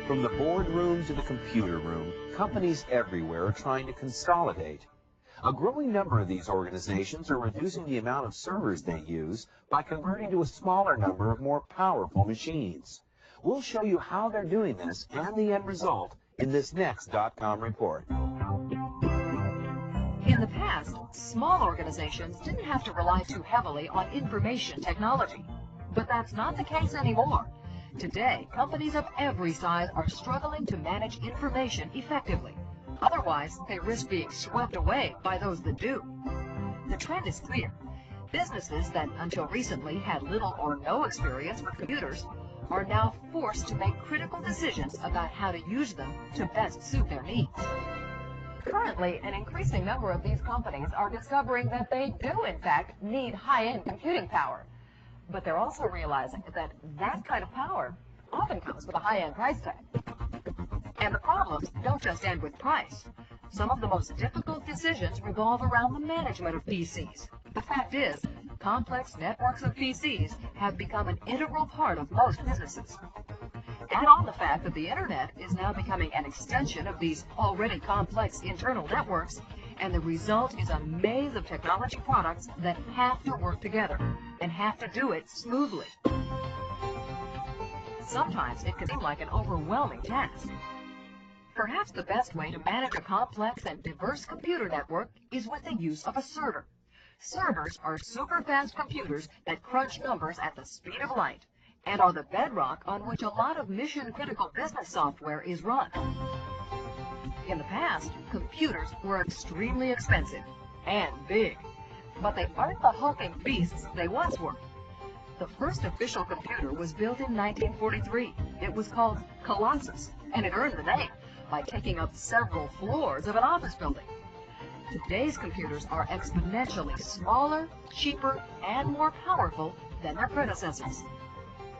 From the boardroom to the computer room, companies everywhere are trying to consolidate. A growing number of these organizations are reducing the amount of servers they use by converting to a smaller number of more powerful machines. We'll show you how they're doing this and the end result in this next .com report. In the past, small organizations didn't have to rely too heavily on information technology. But that's not the case anymore. Today, companies of every size are struggling to manage information effectively. Otherwise, they risk being swept away by those that do. The trend is clear. Businesses that until recently had little or no experience with computers are now forced to make critical decisions about how to use them to best suit their needs. Currently, an increasing number of these companies are discovering that they do, in fact, need high-end computing power. But they're also realizing that that kind of power often comes with a high-end price tag. And the problems don't just end with price. Some of the most difficult decisions revolve around the management of PCs. The fact is, complex networks of PCs have become an integral part of most businesses. Add on the fact that the internet is now becoming an extension of these already complex internal networks, and the result is a maze of technology products that have to work together and have to do it smoothly. Sometimes it can seem like an overwhelming task. Perhaps the best way to manage a complex and diverse computer network is with the use of a server. Servers are super-fast computers that crunch numbers at the speed of light and are the bedrock on which a lot of mission-critical business software is run. In the past, computers were extremely expensive and big, but they aren't the hulking beasts they once were. The first official computer was built in 1943. It was called Colossus, and it earned the name by taking up several floors of an office building. Today's computers are exponentially smaller, cheaper, and more powerful than their predecessors.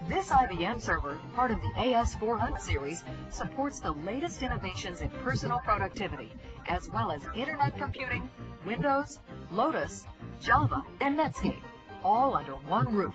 This IBM server, part of the AS400 series, supports the latest innovations in personal productivity, as well as Internet computing, Windows, Lotus, Java, and Netscape, all under one roof.